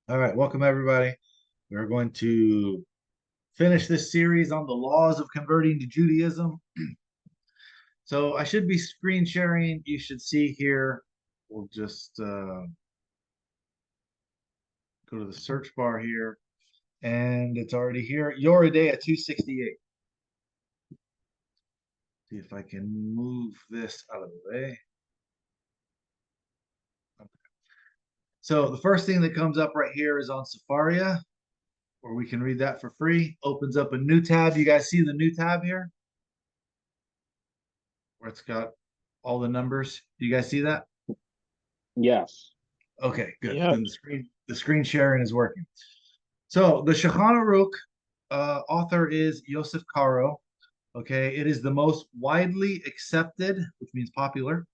All right, welcome everybody. We're going to finish this series on the laws of converting to Judaism. So I should be screen sharing. You should see here. We'll just go to the search bar here, and it's already here. Yoreh Deah 268. See if I can move this out of the way. So the first thing that comes up right here is on Safaria, where we can read that for free. Opens up a new tab. You guys see the new tab here, where it's got all the numbers. Do you guys see that? Yes. Okay, good. Yep. Then the screen sharing is working. So the Shulchan Aruch author is Yosef Karo. Okay, it is the most widely accepted, which means popular,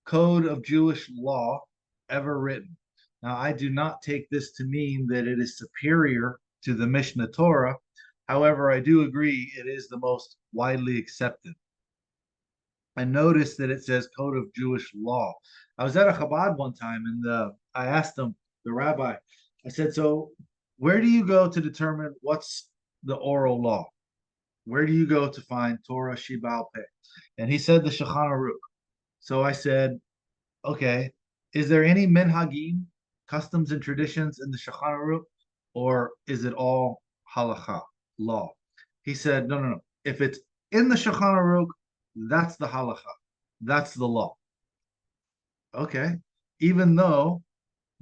code of Jewish law ever written. Now, I do not take this to mean that it is superior to the Mishnah Torah. However, I do agree it is the most widely accepted. I noticed that it says Code of Jewish Law. I was at a Chabad one time and I asked him, the rabbi, I said, so where do you go to determine what's the oral law? Where do you go to find Torah Shibal Peh? And he said the Shulchan Aruch. So I said, okay, is there any minhagim, customs and traditions in the Shulchan Aruch, or is it all halacha, law? He said, no, no, no. If it's in the Shulchan Aruch, that's the halacha, that's the law. Okay, even though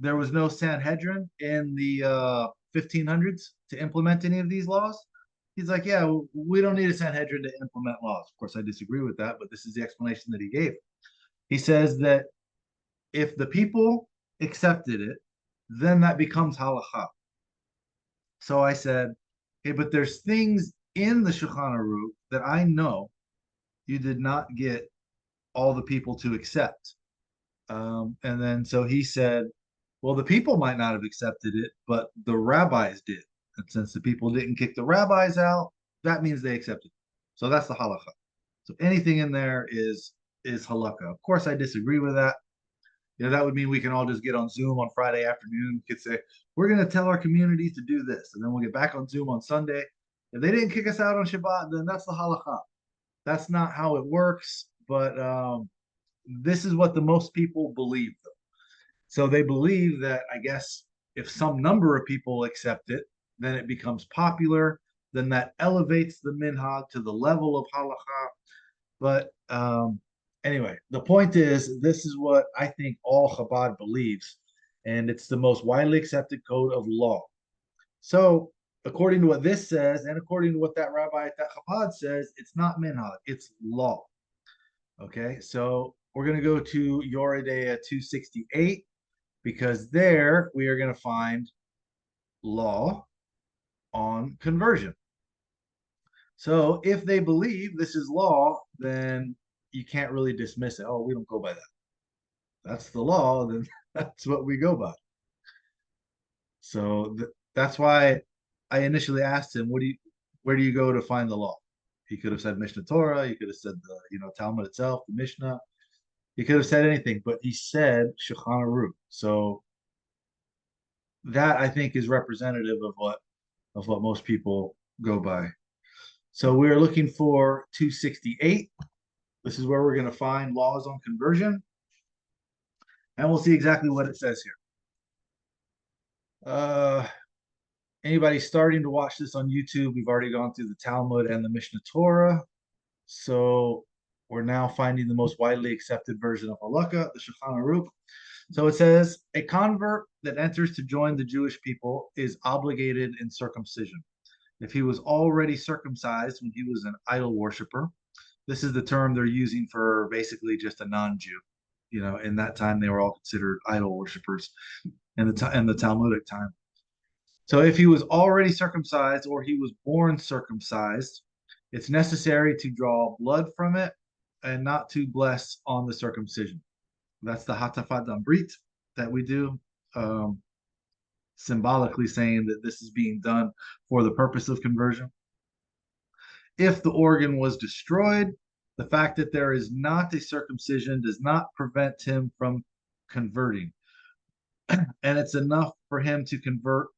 there was no Sanhedrin in the 1500s to implement any of these laws, he's like, yeah, we don't need a Sanhedrin to implement laws. Of course, I disagree with that, but this is the explanation that he gave. He says that if the people accepted it, then that becomes halacha. So I said, hey, but there's things in the Shulchan Aruch that I know you did not get all the people to accept. And then so he said, well, the people might not have accepted it, but the rabbis did. And since the people didn't kick the rabbis out, that means they accepted it. So that's the halakha. So anything in there is halakha. Of course, I disagree with that. That would mean we can all just get on Zoom on Friday afternoon. We could say, we're going to tell our community to do this. And then we'll get back on Zoom on Sunday. If they didn't kick us out on Shabbat, then that's the halakha. That's not how it works, but this is what the most people believe. So they believe that, I guess, if some number of people accept it, then it becomes popular. Then that elevates the minhag to the level of halacha. But anyway, the point is, this is what I think all Chabad believes, and it's the most widely accepted code of law. So, according to what this says, and according to what that rabbi at that Chabad says, it's not minhag, it's law. Okay, so we're going to go to Yoreh Deah 268 because there we are going to find law on conversion. So if they believe this is law, then you can't really dismiss it. Oh, we don't go by that. That's the law, then that's what we go by. So that's why I initially asked him, where do you go to find the law? He could have said Mishnah Torah. He could have said the, Talmud itself, the Mishnah. He could have said anything, but he said Shulchan Aruch. So that I think is representative of what most people go by. So we're looking for 268. This is where we're going to find laws on conversion, and we'll see exactly what it says here. Uh, Anybody starting to watch this on YouTube, we've already gone through the Talmud and the Mishnah Torah. So we're now finding the most widely accepted version of halakha, the Shulchan Aruch. So it says, a convert that enters to join the Jewish people is obligated in circumcision. If he was already circumcised when he was an idol worshiper, this is the term they're using for basically just a non-Jew. In that time they were all considered idol worshippers in the Talmudic time. So if he was already circumcised or he was born circumcised, it's necessary to draw blood from it and not to bless on the circumcision. That's the hatafat brit that we do, symbolically saying that this is being done for the purpose of conversion. If the organ was destroyed, the fact that there is not a circumcision does not prevent him from converting. and it's enough for him to convert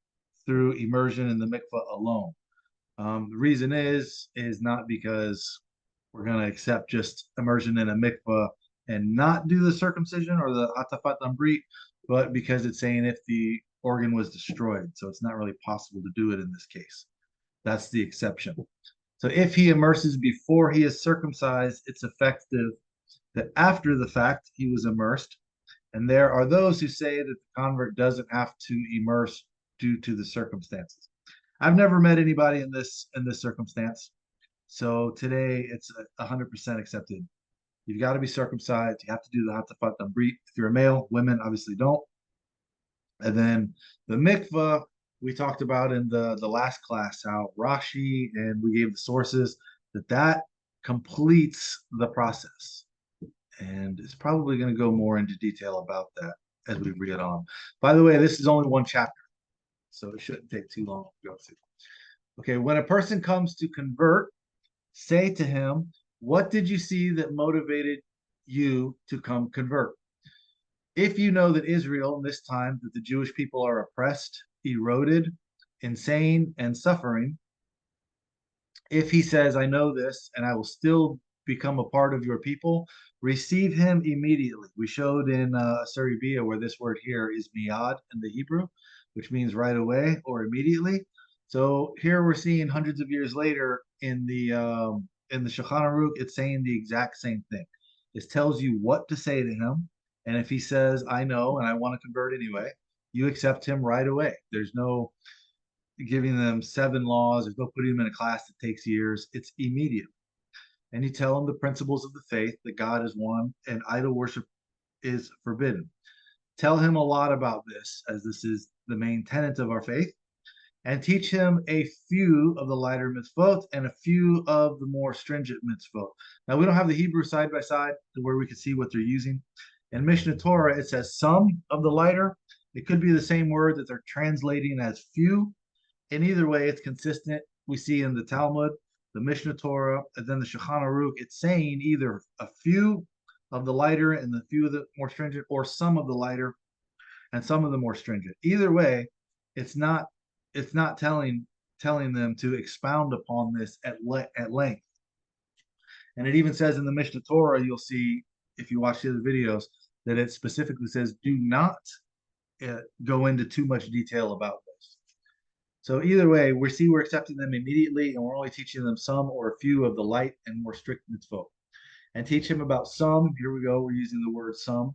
through immersion in the mikvah alone. The reason is not because we're going to accept just immersion in a mikvah and not do the circumcision or the atafat ambrit, but because it's saying if the organ was destroyed, so it's not really possible to do it in this case. That's the exception. So if he immerses before he is circumcised, it's effective that after the fact he was immersed. And there are those who say that the convert doesn't have to immerse due to the circumstances. I've never met anybody in this circumstance. So today it's 100% accepted. You've got to be circumcised. You have to do the hatafat brit. If you're a male, women obviously don't. And then the mikvah we talked about in the last class, how Rashi and we gave the sources that completes the process. And it's probably going to go more into detail about that as we read on. By the way, this is only one chapter, so it shouldn't take too long to go through. Okay, when a person comes to convert, say to him, what did you see that motivated you to come convert? If you know that Israel, in this time, that the Jewish people are oppressed, eroded, insane, and suffering, if he says, I know this, and I will still become a part of your people, receive him immediately. We showed in Yoreh Deah where this word here is miyad in the Hebrew, which means right away or immediately. So here we're seeing hundreds of years later in the Shulchan Aruch, it's saying the exact same thing. It tells you what to say to him, and if he says, I know and I want to convert anyway, you accept him right away. There's no giving them 7 laws. There's no putting them in a class that takes years. It's immediate. And you tell them the principles of the faith, that God is one and idol worship is forbidden. Tell him a lot about this, as this is the main tenet of our faith, and teach him a few of the lighter mitzvot and a few of the more stringent mitzvot. Now, we don't have the Hebrew side by side to where we can see what they're using. In Mishnah Torah, it says some of the lighter. It could be the same word that they're translating as few. And either way, it's consistent. We see in the Talmud, the Mishnah Torah, and then the Shulchan Aruch, it's saying either a few of the lighter and a few of the more stringent, or some of the lighter and some of the more stringent. Either way, it's not telling them to expound upon this at length. And it even says in the Mishnah Torah, you'll see if you watch the other videos, that it specifically says, do not go into too much detail about this. So either way, we're accepting them immediately, and we're only teaching them some or a few of the light and more strict mitzvot. And teach him about some, here we go, we're using the word some,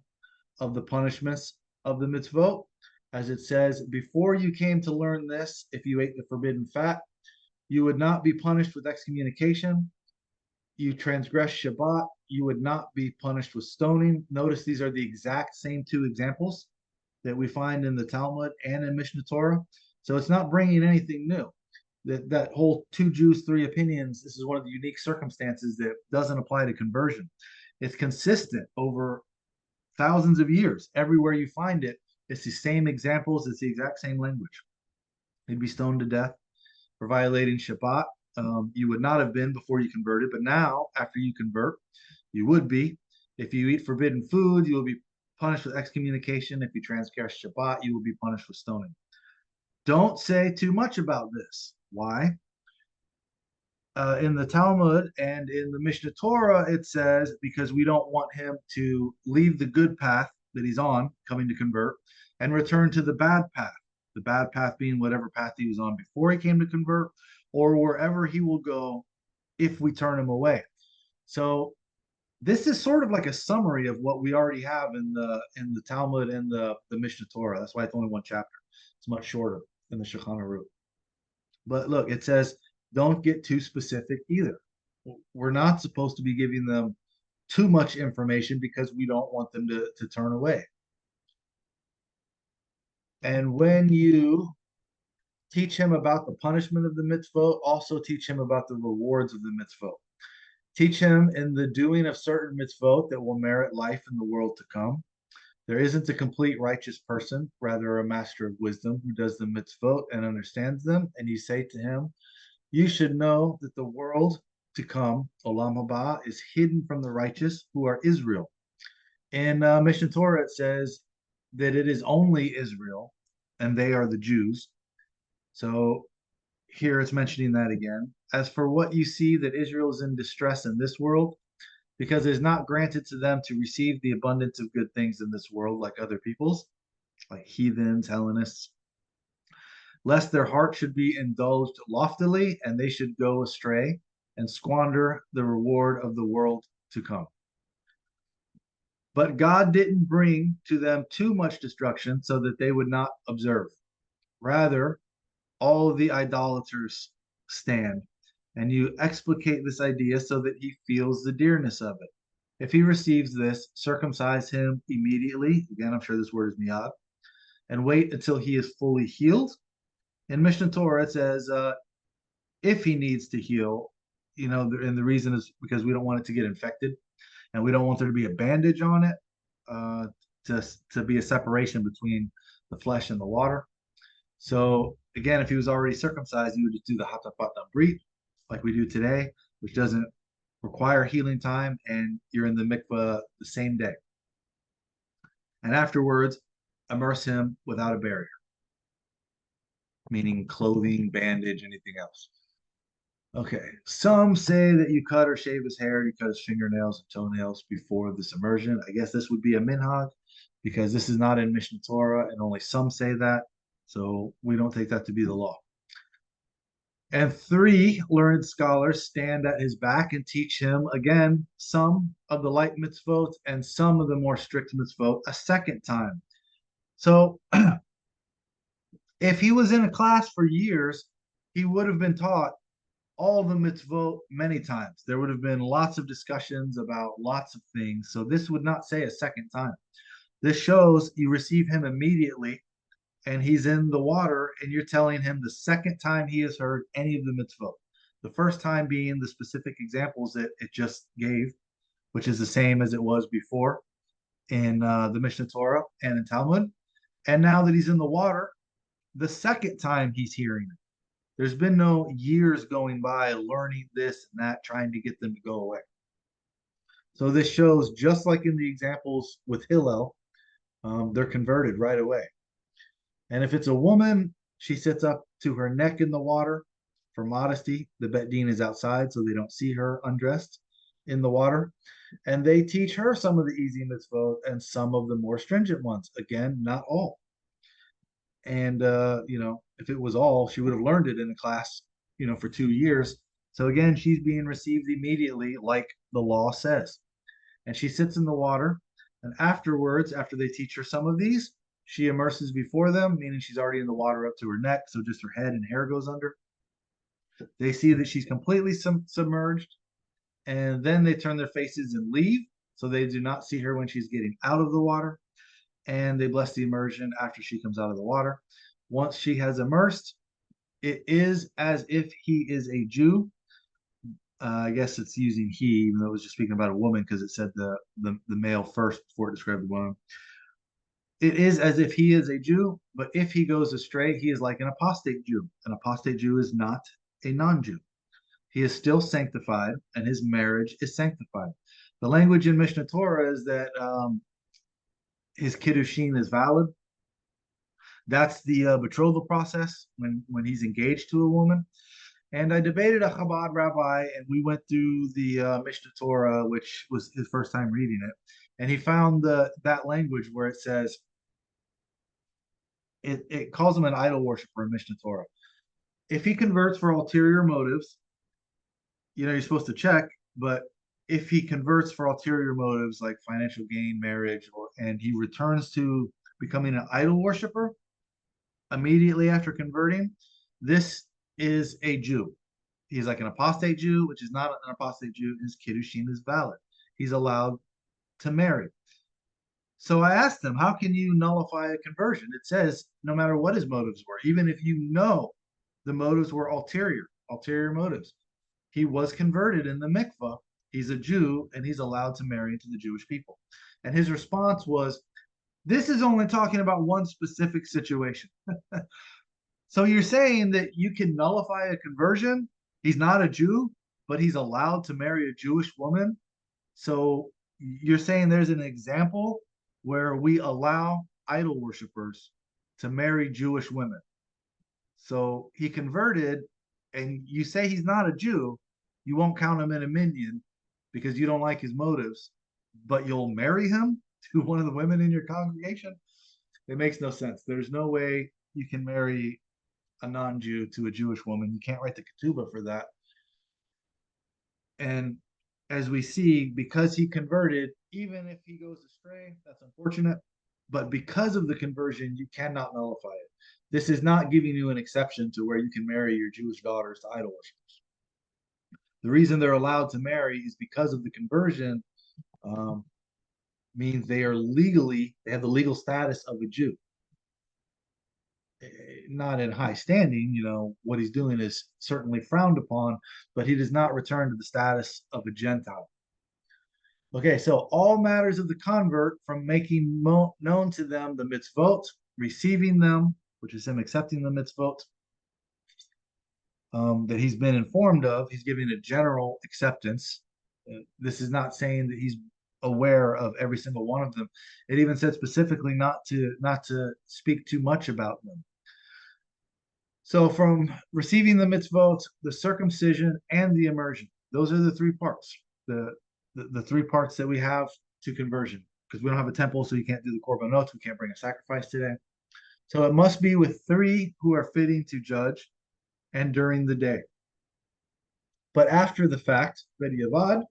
of the punishments of the mitzvot. As it says, before you came to learn this, if you ate the forbidden fat, you would not be punished with excommunication. You transgress Shabbat, you would not be punished with stoning. Notice these are the exact same 2 examples that we find in the Talmud and in Mishnah Torah. So it's not bringing anything new. That whole 2 Jews, 3 opinions, this is one of the unique circumstances that doesn't apply to conversion. It's consistent over thousands of years. Everywhere you find it, it's the same examples, it's the exact same language. They'd be stoned to death for violating Shabbat. You would not have been before you converted, but now, after you convert, you would be. If you eat forbidden food, you will be punished with excommunication. If you transgress Shabbat, you will be punished with stoning. Don't say too much about this. Why? In the Talmud and in the Mishnah Torah, it says, because we don't want him to leave the good path that he's on, coming to convert, and return to the bad path. The bad path being whatever path he was on before he came to convert, or wherever he will go if we turn him away. So this is sort of like a summary of what we already have in the Talmud and the Mishnah Torah. That's why it's only one chapter. It's much shorter than the Shulchan Aruch. But look, it says, don't get too specific either. We're not supposed to be giving them too much information because we don't want them to turn away. And when you teach him about the punishment of the mitzvot, also teach him about the rewards of the mitzvot. Teach him in the doing of certain mitzvot that will merit life in the world to come. There isn't a complete righteous person, rather a master of wisdom who does the mitzvot and understands them. And you say to him, you should know that the world to come, Olam Haba, is hidden from the righteous who are Israel. In Mishnah Torah, it says, that it is only Israel and they are the Jews. So here it's mentioning that again. As for what you see that Israel is in distress in this world, because it is not granted to them to receive the abundance of good things in this world like other peoples, like heathens, Hellenists, lest their heart should be indulged loftily and they should go astray and squander the reward of the world to come. But God didn't bring to them too much destruction so that they would not observe. Rather, all of the idolaters stand. And you explicate this idea so that he feels the dearness of it. If he receives this, circumcise him immediately. Again, I'm sure this word is miyad. And wait until he is fully healed. In Mishnah Torah, it says, if he needs to heal, and the reason is because we don't want it to get infected and we don't want there to be a bandage on it, uh, to be a separation between the flesh and the water. So again, if he was already circumcised, he would just do the hatafat brit like we do today, which doesn't require healing time, and you're in the mikveh the same day. And afterwards, immerse him without a barrier, meaning clothing, bandage, anything else. Okay, some say that you cut or shave his hair, you cut his fingernails and toenails before this immersion. I guess this would be a minhag because this is not in Mishnah Torah, and only some say that. So we don't take that to be the law. And 3 learned scholars stand at his back and teach him again some of the light mitzvot and some of the more strict mitzvot a second time. So if he was in a class for years, he would have been taught all the mitzvot many times. There would have been lots of discussions about lots of things. So this would not say a second time. This shows you receive him immediately and he's in the water and you're telling him the second time he has heard any of the mitzvot. The first time being the specific examples that it just gave, which is the same as it was before in the Mishnah Torah and in Talmud. And now that he's in the water, the second time he's hearing it. There's been no years going by learning this and that, trying to get them to go away. So this shows, just like in the examples with Hillel, they're converted right away. And if it's a woman, she sits up to her neck in the water for modesty. The Bet Din is outside, so they don't see her undressed in the water. And they teach her some of the easy mitzvot and some of the more stringent ones. Again, not all. And if it was all, she would have learned it in a class, for 2 years. So again, she's being received immediately, like the law says. And she sits in the water, and afterwards, after they teach her some of these, she immerses before them, meaning she's already in the water up to her neck, so just her head and hair goes under. They see that she's completely submerged, and then they turn their faces and leave, so they do not see her when she's getting out of the water. And they bless the immersion after she comes out of the water. Once she has immersed, it is as if he is a Jew. I guess it's using he, even though it was just speaking about a woman because it said the male first before it described the woman. It is as if he is a Jew, but if he goes astray, he is like an apostate Jew. An apostate Jew is not a non-Jew. He is still sanctified, and his marriage is sanctified. The language in Mishnah Torah is that his kiddushin is valid. That's the betrothal process when he's engaged to a woman. And I debated a Chabad rabbi, and we went through the Mishnah Torah, which was his first time reading it, and he found that language where it says it calls him an idol worshiper in Mishnah Torah. If he converts for ulterior motives, you're supposed to check, but if he converts for ulterior motives like financial gain, marriage, and he returns to becoming an idol worshiper immediately after converting, this is a Jew. He's like an apostate Jew, which is not an apostate Jew. His kiddushin is valid. He's allowed to marry. So I asked him, how can you nullify a conversion? It says no matter what his motives were, even if you know the motives were ulterior motives. He was converted in the mikvah. He's a Jew, and he's allowed to marry into the Jewish people. And his response was, this is only talking about one specific situation. So you're saying that you can nullify a conversion? He's not a Jew, but he's allowed to marry a Jewish woman. So you're saying there's an example where we allow idol worshippers to marry Jewish women. So he converted, and you say he's not a Jew, you won't count him in a minion because you don't like his motives, but you'll marry him to one of the women in your congregation? It makes no sense. There's no way you can marry a non-Jew to a Jewish woman. You can't write the ketubah for that. And as we see, because he converted, even if he goes astray, that's unfortunate. But because of the conversion, you cannot nullify it. This is not giving you an exception to where you can marry your Jewish daughters to idol worshippers. The reason they're allowed to marry is because of the conversion, um, means they have the legal status of a Jew. Not in high standing, what he's doing is certainly frowned upon, but he does not return to the status of a Gentile. Okay, so all matters of the convert, from making known to them the mitzvot, receiving them, which is him accepting the mitzvot, that he's been informed of. He's giving a general acceptance. This is not saying that he's aware of every single one of them. It even said specifically not to speak too much about them. So from receiving the mitzvot, the circumcision, and the immersion, those are the three parts. The three parts that we have to conversion, because we don't have a temple, so you can't do the korbanot. We can't bring a sacrifice today. So it must be with three who are fitting to judge, and during the day. But after the fact, b'diavad,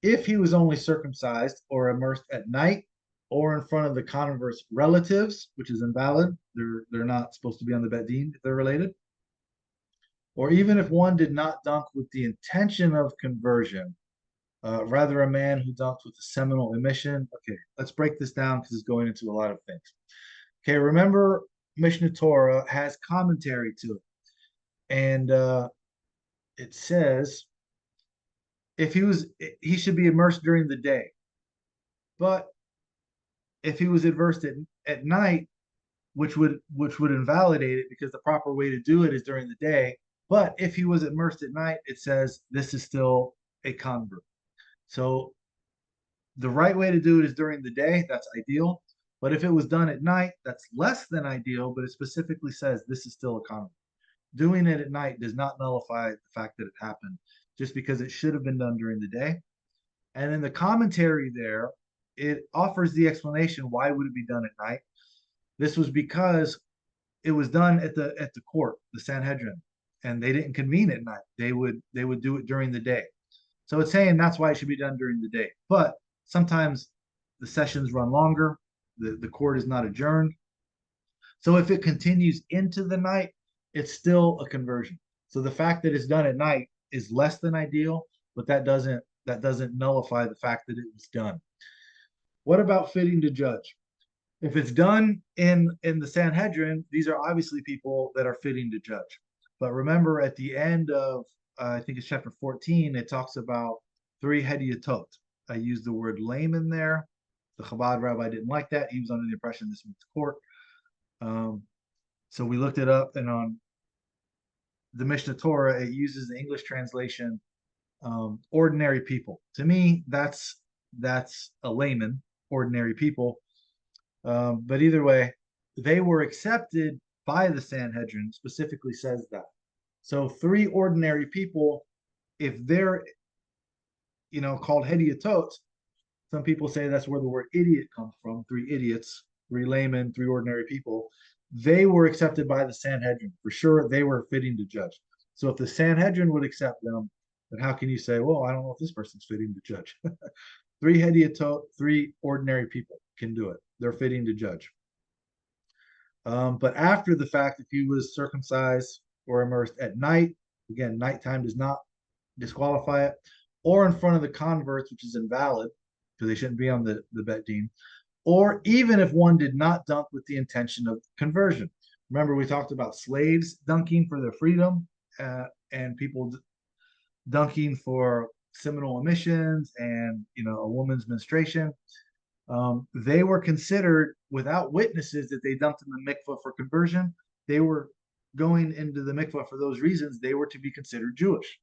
if he was only circumcised or immersed at night or in front of the convert's relatives, which is invalid, they're not supposed to be on the bet din if they're related, or even if one did not dunk with the intention of conversion, rather a man who dunked with a seminal emission. Okay, let's break this down because it's going into a lot of things. Okay, remember Mishnah Torah has commentary to it, and it says he should be immersed during the day, but if he was immersed at night, which would invalidate it, because the proper way to do it is during the day. But if he was immersed at night, it says this is still a convert. So the right way to do it is during the day. That's ideal. But if it was done at night, that's less than ideal, but it specifically says this is still a convert. Doing it at night does not nullify the fact that it happened, just because it should have been done during the day. And in the commentary there, it offers the explanation why would it be done at night. This was because it was done at the court, the Sanhedrin, and they didn't convene at night. They would do it during the day. So it's saying that's why it should be done during the day. But sometimes the sessions run longer. The court is not adjourned. So if it continues into the night, it's still a conversion. So the fact that it's done at night is less than ideal, but that doesn't nullify the fact that it was done. What about fitting to judge? If it's done in the Sanhedrin, these are obviously people that are fitting to judge. But remember, at the end of I think it's chapter 14, it talks about three hediyatot. I used the word layman there. The Chabad rabbi didn't like that. He was under the impression this means court. So we looked it up, and on the Mishnah Torah, it uses the English translation, ordinary people. To me, that's a layman, ordinary people. But either way, they were accepted by the Sanhedrin, specifically says that. So three ordinary people, if they're, called hediyatot, some people say that's where the word idiot comes from. Three idiots, three laymen, three ordinary people. They were accepted by the Sanhedrin. For sure, they were fitting to judge. So if the Sanhedrin would accept them, then how can you say, well, I don't know if this person's fitting to judge? Three hediyatot, three ordinary people can do it. They're fitting to judge. But after the fact, if he was circumcised or immersed at night, again, nighttime does not disqualify it, or in front of the converts, which is invalid because they shouldn't be on the bet din, or even if one did not dunk with the intention of conversion. Remember, we talked about slaves dunking for their freedom, and people dunking for seminal emissions and a woman's menstruation. They were considered, without witnesses that they dunked in the mikvah for conversion, they were going into the mikvah for those reasons. They were to be considered Jewish.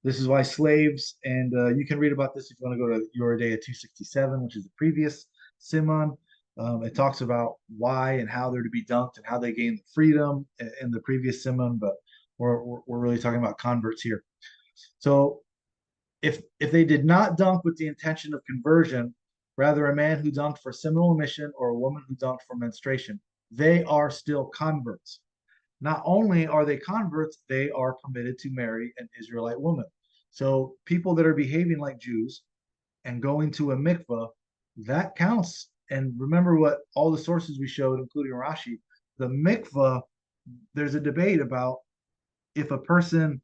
This is why slaves, and you can read about this if you want to go to Yoreh Deah 267, which is the previous Siman. It talks about why and how they're to be dunked and how they gain the freedom in the previous simon, but we're really talking about converts here. So if they did not dunk with the intention of conversion, rather a man who dunked for seminal emission or a woman who dunked for menstruation, they are still converts. Not only are they converts, they are permitted to marry an Israelite woman. So people that are behaving like Jews and going to a mikvah, that counts. And remember what all the sources we showed, including Rashi, the mikvah, there's a debate about if a person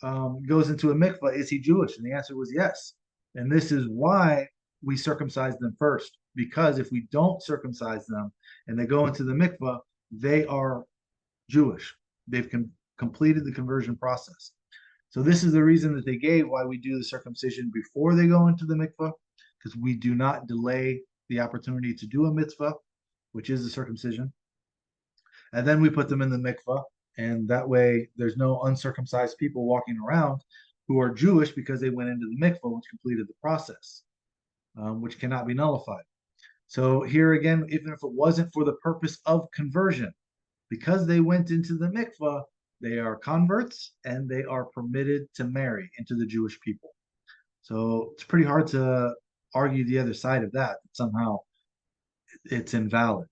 goes into a mikvah, is he Jewish? And the answer was yes. And this is why we circumcise them first, because if we don't circumcise them and they go into the mikvah, they are Jewish. They've completed the conversion process. So this is the reason that they gave why we do the circumcision before they go into the mikvah, because we do not delay the opportunity to do a mitzvah, which is the circumcision. And then we put them in the mikvah, and that way there's no uncircumcised people walking around who are Jewish because they went into the mikvah, which completed the process, which cannot be nullified. So here again, even if it wasn't for the purpose of conversion, because they went into the mikvah, they are converts and they are permitted to marry into the Jewish people. So it's pretty hard to argue the other side of that somehow it's invalid.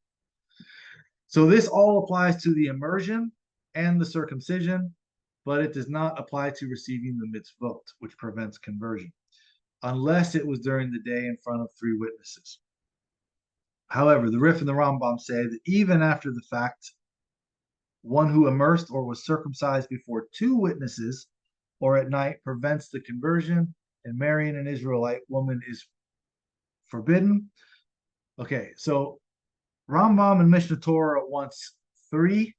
So this all applies to the immersion and the circumcision, but it does not apply to receiving the mitzvot, which prevents conversion, unless it was during the day in front of 3 witnesses. However, the Rif and the Rambam say that even after the fact, one who immersed or was circumcised before 2 witnesses or at night prevents the conversion, and marrying an Israelite woman is forbidden. Okay, so Rambam and Mishnah Torah wants 3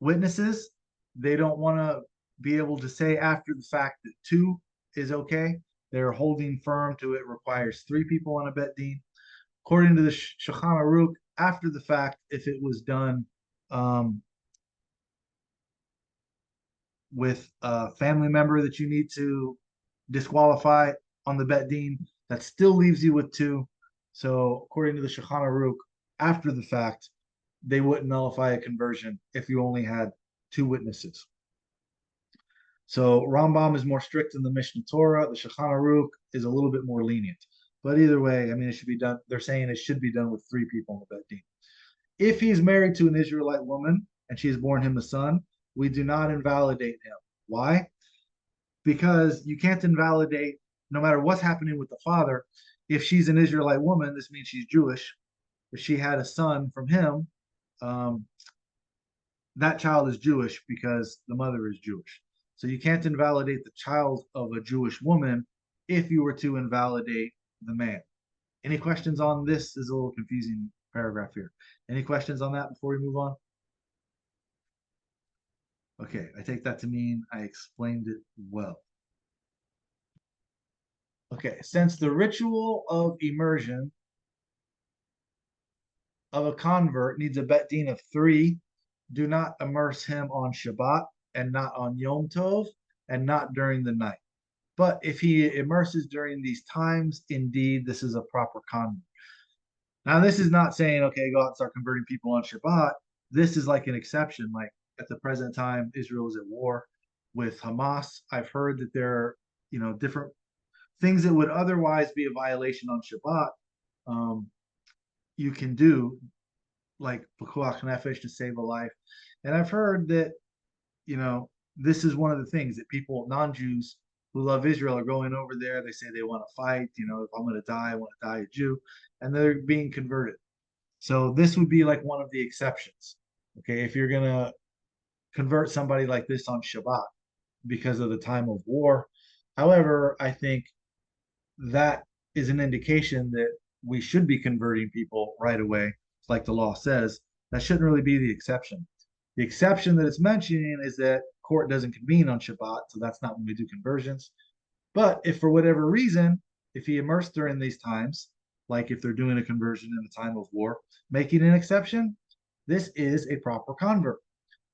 witnesses. They don't want to be able to say after the fact that 2 is okay. They're holding firm to it requires 3 people on a bet din. According to the shulchan aruch, after the fact, if it was done with a family member that you need to disqualify on the bet din, that still leaves you with 2. So according to the shulchan aruch, after the fact, they wouldn't nullify a conversion if you only had 2 witnesses. So Rambam is more strict than the Mishnah Torah. The shulchan aruch is a little bit more lenient. But either way, I mean, it should be done. They're saying it should be done with 3 people on the bet din. If he's married to an Israelite woman and she has borne him a son, we do not invalidate him. Why? Because you can't invalidate, no matter what's happening with the father. If she's an Israelite woman, this means she's Jewish. If she had a son from him, that child is Jewish because the mother is Jewish. So you can't invalidate the child of a Jewish woman if you were to invalidate the man. Any questions on this? Is a little confusing paragraph here. Any questions on that before we move on? Okay, I take that to mean I explained it well. Okay, since the ritual of immersion of a convert needs a bet din of 3, do not immerse him on Shabbat and not on Yom Tov and not during the night. But if he immerses during these times, indeed, this is a proper convert. Now, this is not saying, okay, go out and start converting people on Shabbat. This is like an exception. Like at the present time, Israel is at war with Hamas. I've heard that there are, different things that would otherwise be a violation on Shabbat. You can do like Pekuach Nefesh to save a life. And I've heard that, this is one of the things that people, non-Jews who love Israel, are going over there. They say they want to fight. If I'm going to die, I want to die a Jew. And they're being converted. So this would be like one of the exceptions. Okay, if you're going to convert somebody like this on Shabbat because of the time of war. However, I think that is an indication that we should be converting people right away, like the law says. That shouldn't really be the exception. The exception that it's mentioning is that court doesn't convene on Shabbat, so that's not when we do conversions. But if for whatever reason, if he immersed during these times, like if they're doing a conversion in the time of war, making an exception, this is a proper convert.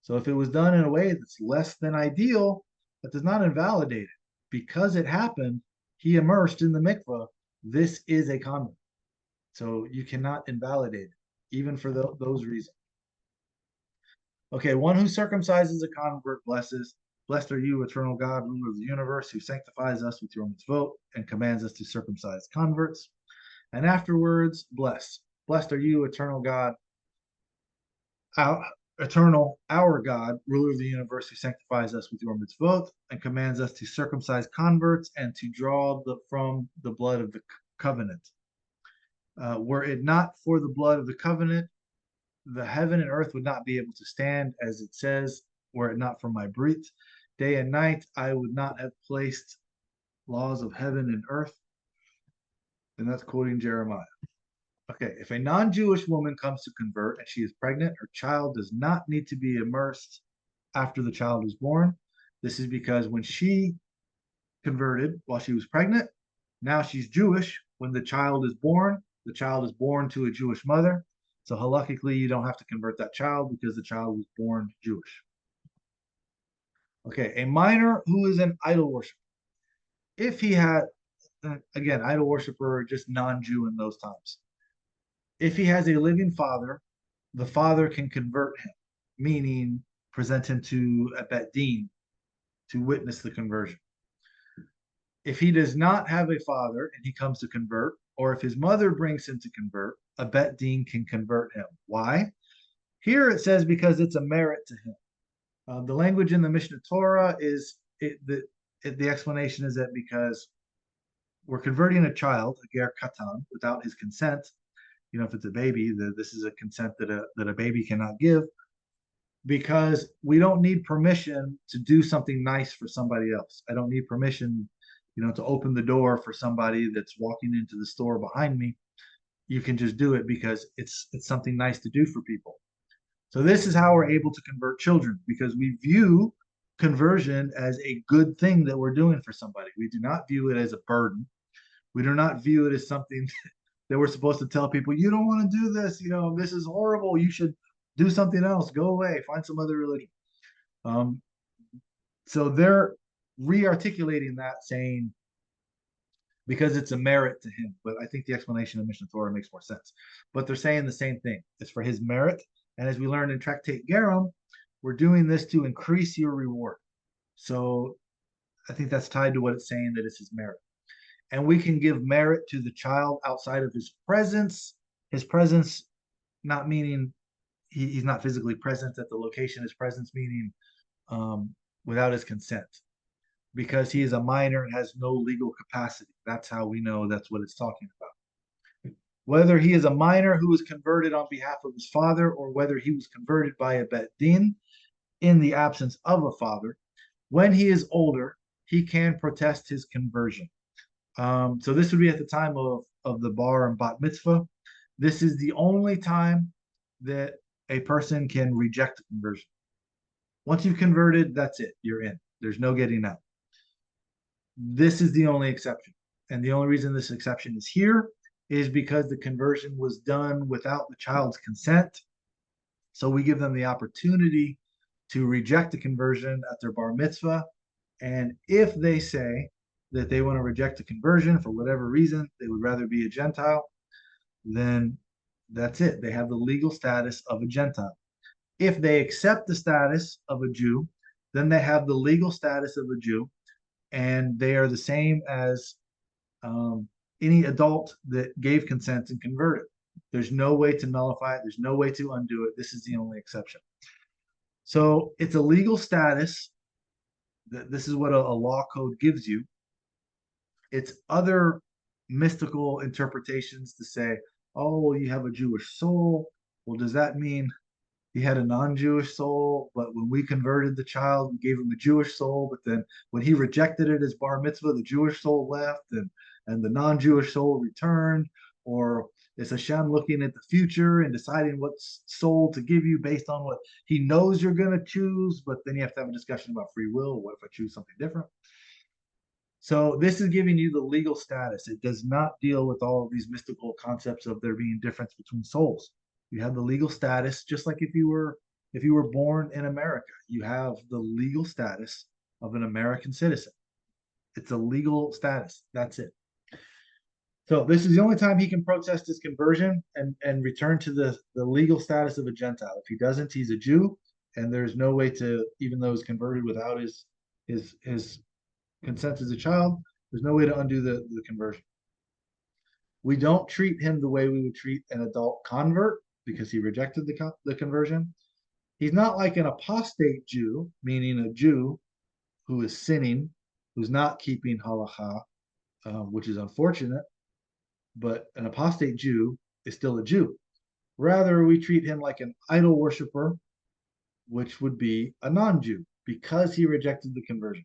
So if it was done in a way that's less than ideal, that does not invalidate it. Because it happened, he immersed in the mikvah, this is a convert. So you cannot invalidate it. even for those reasons. Okay, one who circumcises a convert blesses. Blessed are you, eternal God, ruler of the universe, who sanctifies us with your mitzvot and commands us to circumcise converts. And afterwards, bless. Blessed are you, eternal God, our, our God, ruler of the universe, who sanctifies us with your mitzvot and commands us to circumcise converts and to draw from the blood of the covenant. Were it not for the blood of the covenant, the heaven and earth would not be able to stand, as it says, were it not for my brit. Day and night, I would not have placed laws of heaven and earth. And that's quoting Jeremiah. Okay, if a non-Jewish woman comes to convert and she is pregnant, her child does not need to be immersed after the child is born. This is because when she converted while she was pregnant, now she's Jewish. When the child is born to a Jewish mother. So halakhically, you don't have to convert that child because the child was born Jewish. Okay, a minor who is an idol worshiper. If he had, again, idol worshiper, just non-Jew in those times. If he has a living father, the father can convert him, meaning present him to a bet din to witness the conversion. If he does not have a father and he comes to convert, or if his mother brings him to convert, a bet din can convert him. Why? Here it says because it's a merit to him. The language in the Mishnah Torah is the explanation is that because we're converting a child, a ger katan, without his consent. You know, if it's a baby, this is a consent that a baby cannot give, because we don't need permission to do something nice for somebody else. I don't need permission, to open the door for somebody that's walking into the store behind me. You can just do it because it's something nice to do for people. So this is how we're able to convert children, because we view conversion as a good thing that we're doing for somebody. We do not view it as a burden. We do not view it as something that we're supposed to tell people, you don't want to do this, this is horrible. You should do something else. Go away, find some other religion. So they're re-articulating that, saying because it's a merit to him. But I think the explanation of Mishnah Torah makes more sense. But they're saying the same thing. It's for his merit. And as we learned in Tractate Gerim, we're doing this to increase your reward. So I think that's tied to what it's saying, that it's his merit. And we can give merit to the child outside of his presence. His presence, not meaning he's not physically present at the location. His presence meaning without his consent, because he is a minor and has no legal capacity. That's how we know that's what it's talking about. Whether he is a minor who was converted on behalf of his father, or whether he was converted by a bet din in the absence of a father, when he is older, he can protest his conversion. So this would be at the time of the bar and bat mitzvah. This is the only time that a person can reject the conversion. Once you've converted, that's it. You're in. There's no getting out. This is the only exception. And the only reason this exception is here is because the conversion was done without the child's consent. So we give them the opportunity to reject the conversion at their bar mitzvah. And if they say that they want to reject the conversion for whatever reason, they would rather be a Gentile, then that's it. They have the legal status of a Gentile. If they accept the status of a Jew, then they have the legal status of a Jew, and they are the same as any adult that gave consent and converted. There's no way to nullify it. There's no way to undo it. This is the only exception. So it's a legal status. This is what a law code gives you. It's other mystical interpretations to say, oh, well, you have a Jewish soul. Well, does that mean he had a non-Jewish soul, but when we converted the child, we gave him a Jewish soul, but then when he rejected it as bar mitzvah, the Jewish soul left and the non-Jewish soul returned? Or is Hashem looking at the future and deciding what soul to give you based on what he knows you're going to choose? But then you have to have a discussion about free will. What if I choose something different? So this is giving you the legal status. It does not deal with all of these mystical concepts of there being difference between souls. You have the legal status, just like if you were born in America, you have the legal status of an American citizen. It's a legal status. That's it. So this is the only time he can protest his conversion and return to the legal status of a Gentile. If he doesn't, he's a Jew, and there's no way to, even though he's converted without his consent as a child, there's no way to undo the conversion. We don't treat him the way we would treat an adult convert because he rejected the conversion. He's not like an apostate Jew, meaning a Jew who is sinning, who's not keeping halacha, which is unfortunate, but an apostate Jew is still a Jew. Rather, we treat him like an idol worshiper, which would be a non Jew because he rejected the conversion.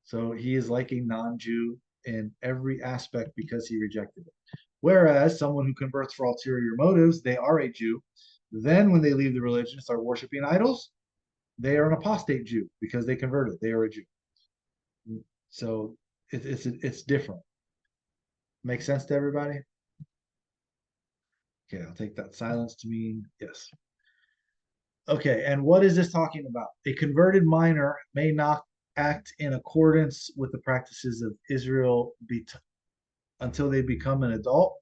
So he is like a non Jew in every aspect because he rejected it. Whereas someone who converts for ulterior motives, they are a Jew. Then, when they leave the religion and start worshiping idols, they are an apostate Jew because they converted. They are a Jew. So it's different. Make sense to everybody? Okay, I'll take that silence to mean yes. Okay, and what is this talking about? A converted minor may not act in accordance with the practices of Israel until they become an adult.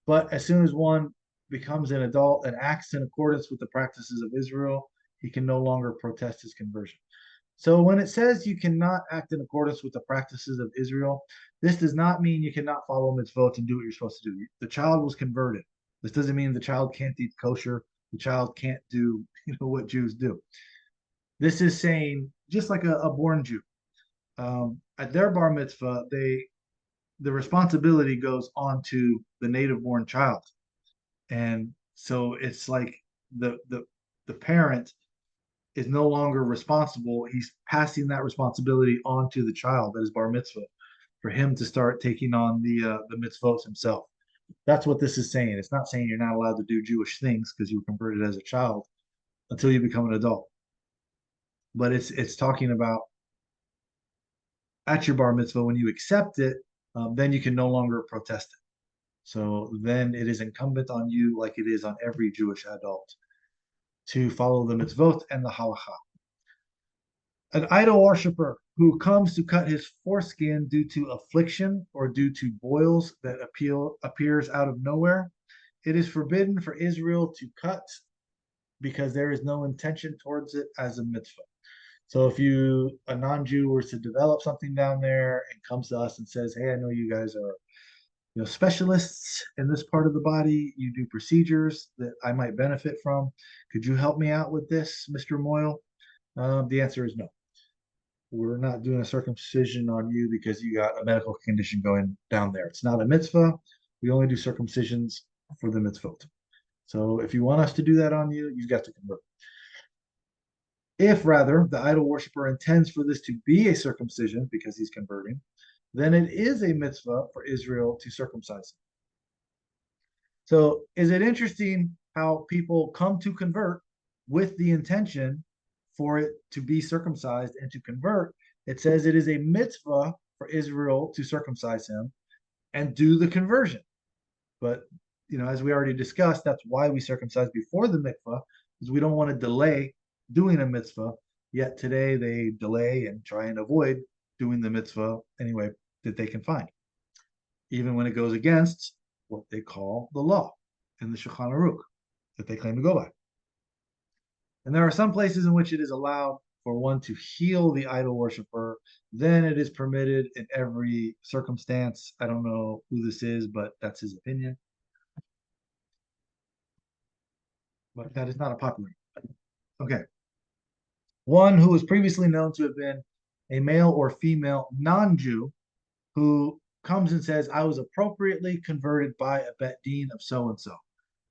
But as soon as one becomes an adult and acts in accordance with the practices of Israel, he can no longer protest his conversion. So when it says you cannot act in accordance with the practices of Israel, this does not mean you cannot follow mitzvot and do what you're supposed to do. The child was converted. This doesn't mean the child can't eat kosher. The child can't do what Jews do. This is saying just like a born Jew. At their bar mitzvah, the responsibility goes on to the native born child, and so it's like the parent is no longer responsible. He's passing that responsibility on to the child that is bar mitzvah for him to start taking on the mitzvot himself. That's what this is saying. It's not saying you're not allowed to do Jewish things because you were converted as a child until you become an adult. But it's talking about at your bar mitzvah when you accept it, then you can no longer protest it. So then it is incumbent on you, like it is on every Jewish adult, to follow the mitzvot and the halacha. An idol worshiper who comes to cut his foreskin due to affliction or due to boils that appears out of nowhere, it is forbidden for Israel to cut because there is no intention towards it as a mitzvah. So if a non-Jew were to develop something down there and comes to us and says, "Hey, I know you guys are specialists in this part of the body. You do procedures that I might benefit from. Could you help me out with this, Mr. Moyle?" The answer is no. We're not doing a circumcision on you because you got a medical condition going down there. It's not a mitzvah. We only do circumcisions for the mitzvot. So if you want us to do that on you, you've got to convert. If rather the idol worshiper intends for this to be a circumcision because he's converting, then it is a mitzvah for Israel to circumcise him. So is it interesting how people come to convert with the intention for it to be circumcised and to convert? It says it is a mitzvah for Israel to circumcise him and do the conversion. But as we already discussed, that's why we circumcise before the mitzvah, because we don't want to delay doing a mitzvah. Yet today they delay and try and avoid doing the mitzvah anyway that they can find, even when it goes against what they call the law in the shulchan aruch that they claim to go by. And there are some places in which it is allowed for one to heal the idol worshiper. Then it is permitted in every circumstance. I don't know who this is, but that's his opinion. But that is not a popular. Okay. One who was previously known to have been a male or female non-Jew who comes and says, "I was appropriately converted by a bet din of so and so."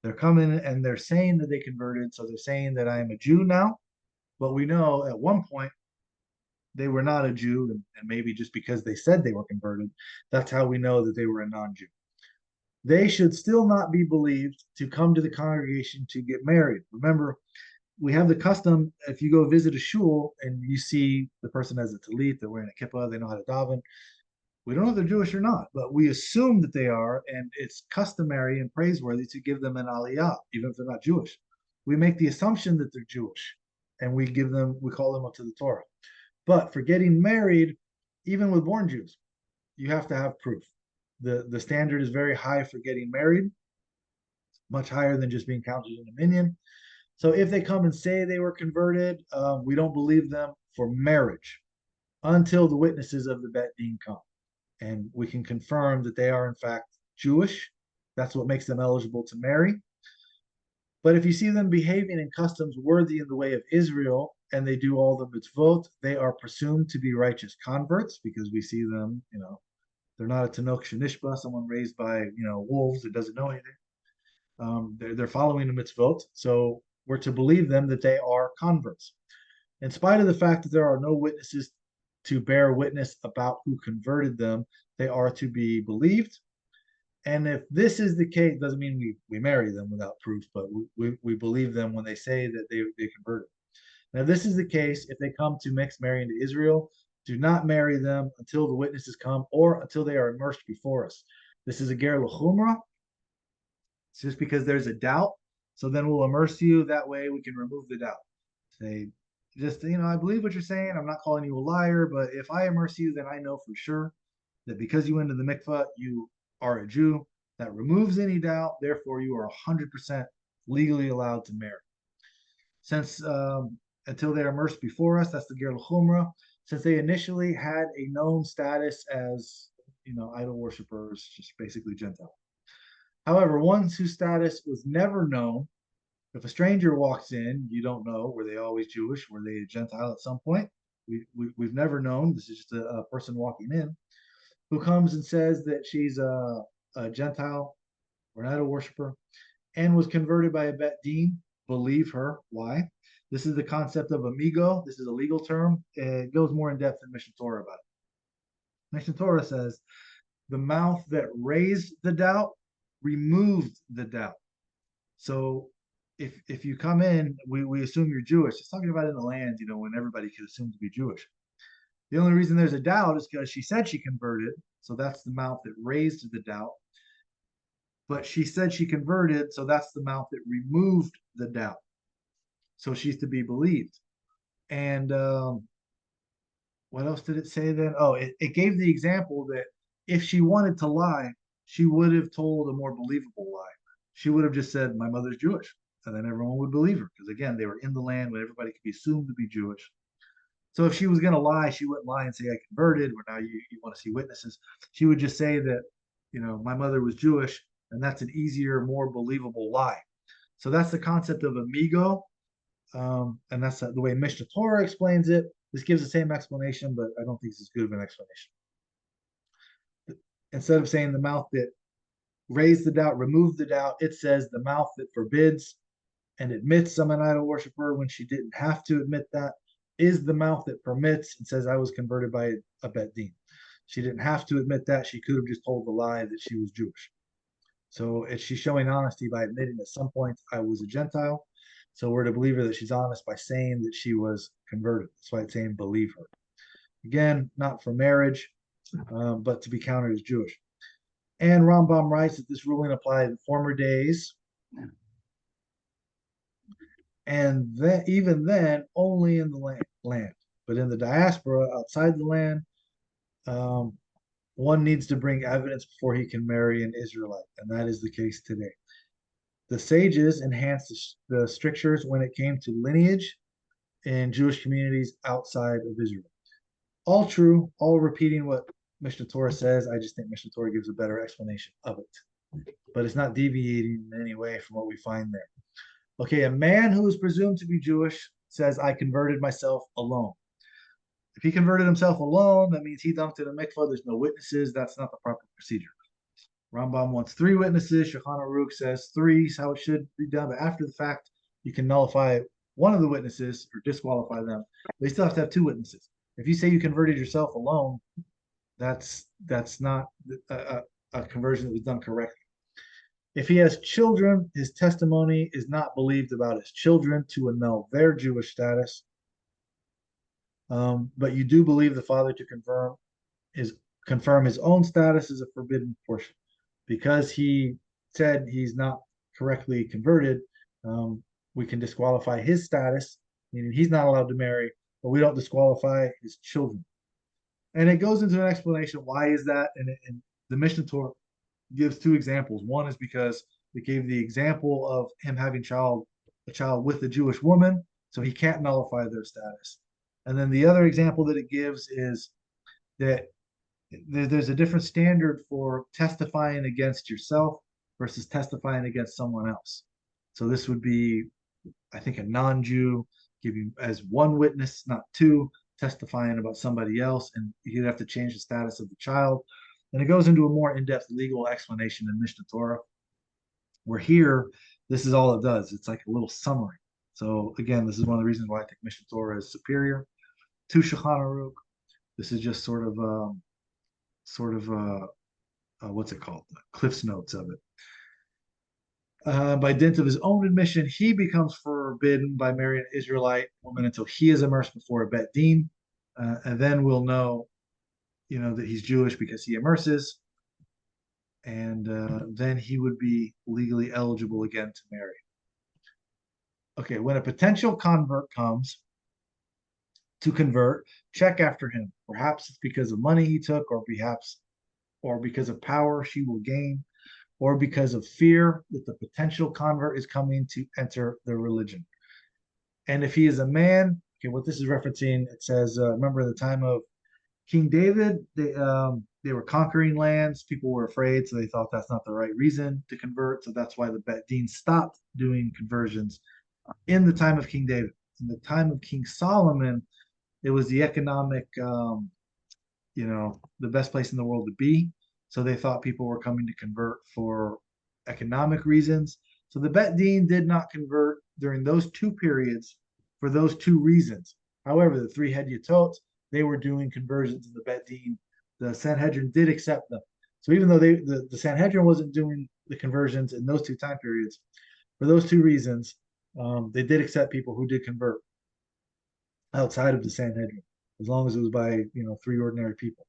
They're coming and they're saying that they converted, so they're saying that I am a Jew now. But we know at one point they were not a Jew, and maybe just because they said they were converted, that's how we know that they were a non-Jew. They should still not be believed to come to the congregation to get married. Remember, we have the custom, if you go visit a shul and you see the person has a talit, they're wearing a kippah, they know how to daven. We don't know if they're Jewish or not, but we assume that they are, and it's customary and praiseworthy to give them an aliyah, even if they're not Jewish. We make the assumption that they're Jewish, and we call them up to the Torah. But for getting married, even with born Jews, you have to have proof. The standard is very high for getting married, much higher than just being counted in a minyan. So if they come and say they were converted, we don't believe them for marriage until the witnesses of the Bet Din come. And we can confirm that they are in fact Jewish. That's what makes them eligible to marry. But if you see them behaving in customs worthy in the way of Israel and they do all the mitzvot, they are presumed to be righteous converts because we see them, they're not a Tanokh Shenishba, someone raised by, wolves that doesn't know anything. They're following the mitzvot. So we're to believe them that they are converts. In spite of the fact that there are no witnesses to bear witness about who converted them, they are to be believed. And if this is the case, doesn't mean we marry them without proof, but we believe them when they say that they converted. Now, if this is the case, if they come to mix marry into Israel, do not marry them until the witnesses come or until they are immersed before us. This is a ger l'chumrah. It's just because there's a doubt. So then we'll immerse you. That way we can remove the doubt. Say, just, I believe what you're saying. I'm not calling you a liar, but if I immerse you, then I know for sure that because you went to the mikvah, you are a Jew. That removes any doubt. Therefore, you are 100% legally allowed to marry. Since until they are immersed before us, that's the ger l'chumrah. Since they initially had a known status as, idol worshippers, just basically Gentile. However, ones whose status was never known, if a stranger walks in, you don't know, were they always Jewish? Were they a Gentile at some point? We've never known. This is just a person walking in who comes and says that she's a Gentile or an idol worshiper and was converted by a Bet Din. Believe her. Why? This is the concept of amigo. This is a legal term. It goes more in depth in Mishnah Torah about it. Mishnah Torah says the mouth that raised the doubt removed the doubt. So if you come in, we assume you're Jewish. It's talking about in the land, when everybody could assume to be Jewish. The only reason there's a doubt is because she said she converted. So that's the mouth that raised the doubt. But she said she converted, so that's the mouth that removed the doubt. So she's to be believed. And what else did it say then? Oh, it gave the example that if she wanted to lie, she would have told a more believable lie. She would have just said, my mother's Jewish. And then everyone would believe her. Because again, they were in the land where everybody could be assumed to be Jewish. So if she was going to lie, she wouldn't lie and say, I converted, or now you want to see witnesses. She would just say that, my mother was Jewish. And that's an easier, more believable lie. So that's the concept of amigo. And that's the way Mishnah Torah explains it. This gives the same explanation, but I don't think it's as good of an explanation. Instead of saying the mouth that raised the doubt, removed the doubt, it says the mouth that forbids and admits I'm an idol worshiper when she didn't have to admit that is the mouth that permits and says I was converted by a Bet Din. She didn't have to admit that. She could have just told the lie that she was Jewish. So she's showing honesty by admitting at some point I was a Gentile. So we're to believe her that she's honest by saying that she was converted. That's why it's saying believe her. Again, not for marriage, but to be counted as Jewish. And Rambam writes that this ruling applied in former days. And then, even then, only in the land. But in the diaspora, outside the land, one needs to bring evidence before he can marry an Israelite. And that is the case today. The sages enhanced the strictures when it came to lineage in Jewish communities outside of Israel. All true, all repeating what Mishnah Torah says. I just think Mishnah Torah gives a better explanation of it. But it's not deviating in any way from what we find there. Okay, a man who is presumed to be Jewish says, I converted myself alone. If he converted himself alone, that means he dunked in a mikvah. There's no witnesses. That's not the proper procedure. Rambam wants 3 witnesses. Shulchan Aruch says 3 is how it should be done. But after the fact, you can nullify one of the witnesses or disqualify them. But you still have to have 2 witnesses. If you say you converted yourself alone, that's not a conversion that was done correctly. If he has children, his testimony is not believed about his children to annul their Jewish status. But you do believe the father to confirm his own status as a forbidden portion. Because he said he's not correctly converted, we can disqualify his status, meaning he's not allowed to marry, but we don't disqualify his children. And it goes into an explanation why is that, and the Mishnah Torah gives two examples. One is because it gave the example of him having a child with a Jewish woman, so he can't nullify their status. And then the other example that it gives is that there's a different standard for testifying against yourself versus testifying against someone else. So this would be, I think, a non-Jew giving as one witness, not two, testifying about somebody else, and you'd have to change the status of the child. And it goes into a more in-depth legal explanation in Mishnah Torah. Where here, this is all it does. It's like a little summary. So again, this is one of the reasons why I think Mishnah Torah is superior to Shulchan Aruch. This is just what's it called? The Cliff's Notes of it. By dint of his own admission, he becomes forbidden by marrying an Israelite woman until he is immersed before a bet din, and then we'll know, that he's Jewish because he immerses, and then he would be legally eligible again to marry. Okay, when a potential convert comes to convert, check after him. Perhaps it's because of money he took, or because of power she will gain, or because of fear that the potential convert is coming to enter the religion. And if he is a man, okay, what this is referencing, it says, remember the time of King David, they were conquering lands. People were afraid, so they thought that's not the right reason to convert. So that's why the Bet Din stopped doing conversions in the time of King David. In the time of King Solomon, it was the economic, the best place in the world to be. So they thought people were coming to convert for economic reasons. So the Bet Din did not convert during those two periods for those two reasons. However, the three Hedyatot, they were doing conversions in the Bet Din. The Sanhedrin did accept them. So even though the Sanhedrin wasn't doing the conversions in those two time periods, for those two reasons, they did accept people who did convert outside of the Sanhedrin, as long as it was by three ordinary people.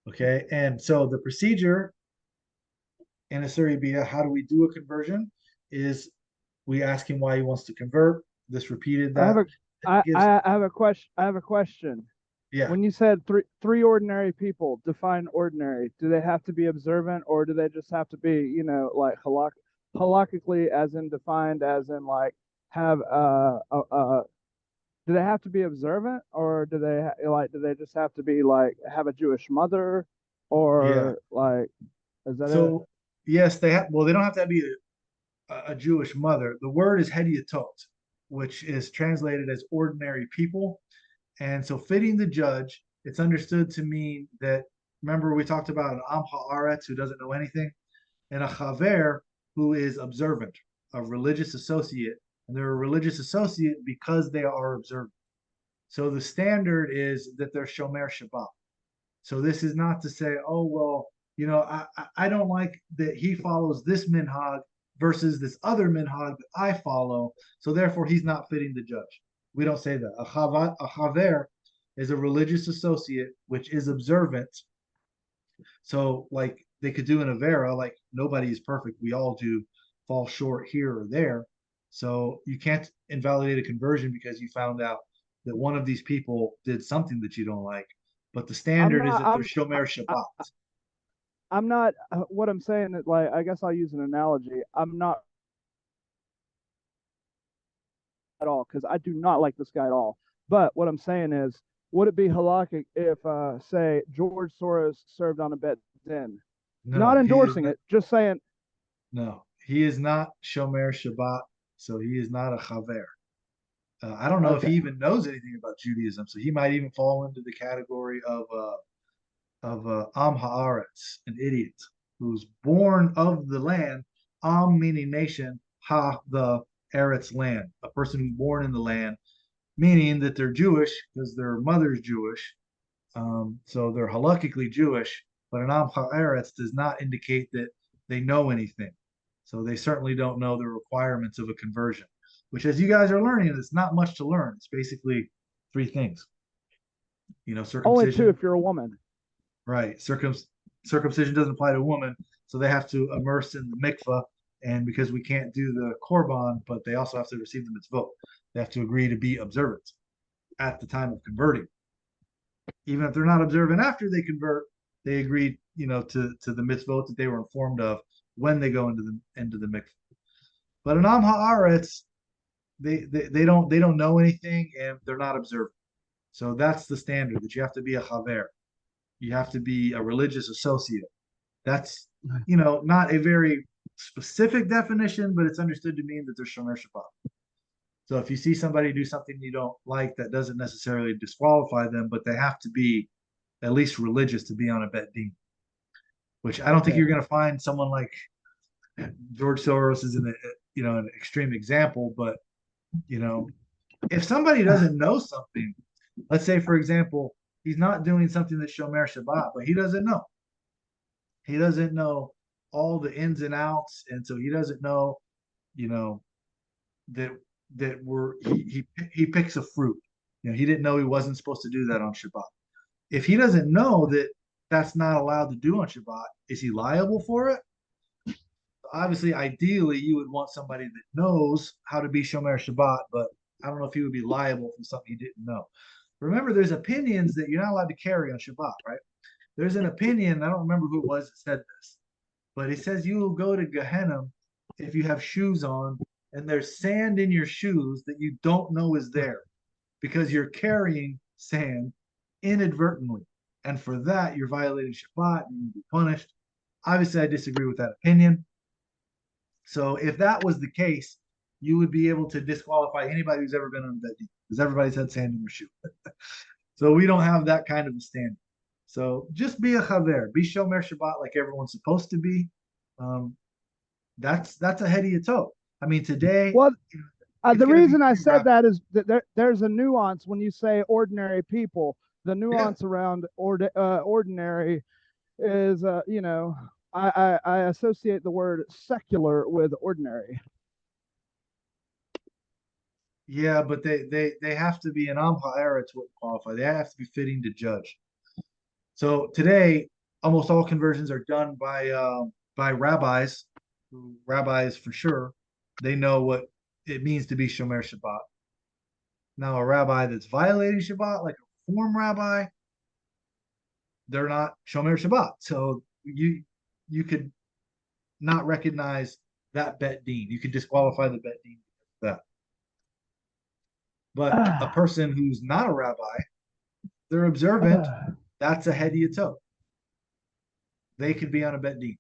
Okay, and so the procedure in a Yoreh Deah, how do we do a conversion? Is we ask him why he wants to convert. This repeated I have that. a I, Gives, I have a question. I have a question. yeah, When you said three ordinary people, define ordinary. Do they have to be observant, or do they just have to be, like halakhically, as in defined, as in like have do they have to be observant, or do they just have to be like have a Jewish mother, yeah. or like is that it? So yes, they have. Well, they don't have to be a Jewish mother. The word is Hedyatot, which is translated as ordinary people. And so fitting the judge, it's understood to mean that, remember we talked about an Am Haaretz who doesn't know anything, and a Chaver who is observant, a religious associate. And they're a religious associate because they are observant. So the standard is that they're Shomer Shabbat. So this is not to say, oh, well, I don't like that he follows this minhag versus this other minhag that I follow. So therefore, he's not fitting the judge. We don't say that. A chaver is a religious associate which is observant. So like they could do an avera, like nobody is perfect. We all do fall short here or there. So you can't invalidate a conversion because you found out that one of these people did something that you don't like. But the I'm standard is not. that they're shomer I, Shabbat. I'm not. What I'm saying is like I guess I'll use an analogy. I'm not at all because I do not like this guy at all. But what I'm saying is, would it be halakhic if, say, George Soros served on a bet then? Not No, he is endorsing not. it, just saying. No, he is not shomer Shabbat. So he is not a chaver. I don't know if Okay, he even knows anything about Judaism. So he might even fall into the category of Am Haaretz, an idiot who's born of the land. Am meaning nation, Ha the Eretz land, a person who's born in the land, meaning that they're Jewish because their mother's Jewish. So they're halakhically Jewish, but an Am Haaretz does not indicate that they know anything. So they certainly don't know the requirements of a conversion, which, as you guys are learning, it's not much to learn. It's basically three things, only two circumcision. if you're a woman. Right. Circumcision doesn't apply to a woman, so they have to immerse in the mikvah. And because we can't do the korban, but they also have to receive the mitzvot, they have to agree to be observant at the time of converting. Even if they're not observant after they convert, they agreed, to the mitzvot that they were informed of when they go into the mikveh. But an am haaretz, they don't know anything and they're not observant. So that's the standard, that you have to be a chaver. You have to be a religious associate. That's not a very specific definition, but it's understood to mean that they're shomer Shabbat. So if you see somebody do something you don't like, that doesn't necessarily disqualify them, but they have to be at least religious to be on a bet din. Which I don't think you're going to find someone like George Soros is an extreme example, but if somebody doesn't know something, let's say for example, he's not doing something that's shomer Shabbat, but he doesn't know. He doesn't know all the ins and outs, and so he doesn't know, that he picks a fruit. He didn't know he wasn't supposed to do that on Shabbat. If he doesn't know that that's not allowed to do on Shabbat, is he liable for it? Obviously, ideally, you would want somebody that knows how to be shomer Shabbat, but I don't know if he would be liable for something he didn't know. Remember, there's opinions that you're not allowed to carry on Shabbat, right? There's an opinion, I don't remember who it was that said this, but it says you will go to Gehenna if you have shoes on and there's sand in your shoes that you don't know is there because you're carrying sand inadvertently. And for that, you're violating Shabbat and you'll be punished. Obviously, I disagree with that opinion. So if that was the case, you would be able to disqualify anybody who's ever been on that deal because everybody's had sand in their shoe. So we don't have that kind of a standard. So just be a chaver, be shomer Shabbat like everyone's supposed to be. That's a head of your toe. I mean, today. Well, the reason I said that is that there's a nuance when you say ordinary people. The nuance around ordinary is, I associate the word secular with ordinary. Yeah, but they have to be an am haaretz to qualify. They have to be fitting to judge. So today, almost all conversions are done by rabbis. Rabbis for sure, they know what it means to be shomer Shabbat. Now, a rabbi that's violating Shabbat, like a reform rabbi, they're not shomer Shabbat. So you could not recognize that bet din. You could disqualify the bet din because of that. But a person who's not a rabbi, they're observant. That's a head of your toe. They could be on a bet din.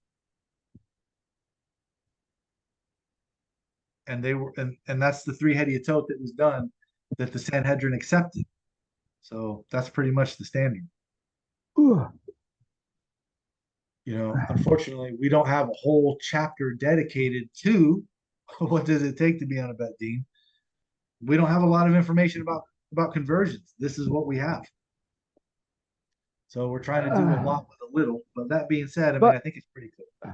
And they were, and that's the 3 head of your toe that was done that the Sanhedrin accepted. So that's pretty much the standard. Unfortunately, we don't have a whole chapter dedicated to what does it take to be on a bet din. We don't have a lot of information about conversions. This is what we have. So we're trying to do a lot with a little. But that being said, I think it's pretty good.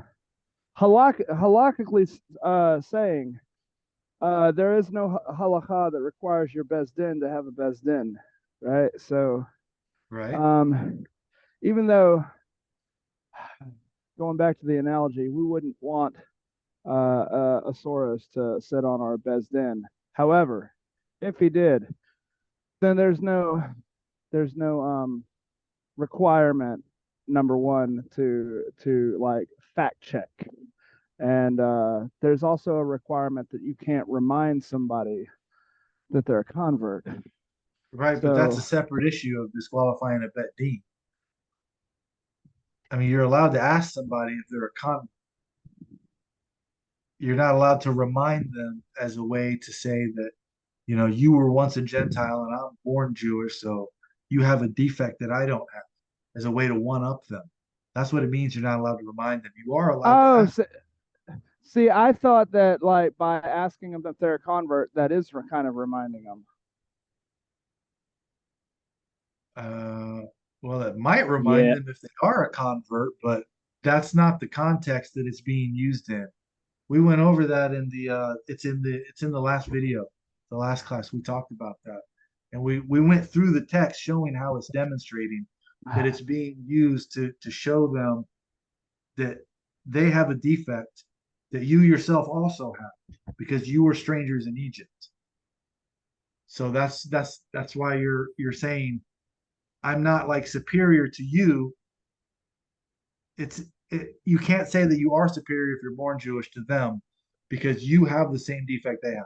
Halakhically saying, there is no halakha that requires your beis din to have a beis din, right? So, right. Even though, going back to the analogy, we wouldn't want a Soros to sit on our beis din. However, if he did, then there's no requirement, number one, to like fact check. And there's also a requirement that you can't remind somebody that they're a convert. Right, but that's a separate issue of disqualifying a bet din. I mean, you're allowed to ask somebody if they're a convert. You're not allowed to remind them as a way to say that, you were once a Gentile and I'm born Jewish, so you have a defect that I don't have, as a way to one up them. That's what it means. You're not allowed to remind them. You are allowed to ask. See, I thought that like by asking them if they're a convert, that is kind of reminding them. Well, it might remind them if they are a convert, but that's not the context that it's being used in. We went over that in the it's in the last video, the last class we talked about that. And we went through the text showing how it's demonstrating that it's being used to show them that they have a defect that you yourself also have because you were strangers in Egypt. So that's why you're saying I'm not like superior to you you can't say that you are superior if you're born Jewish to them because you have the same defect they have.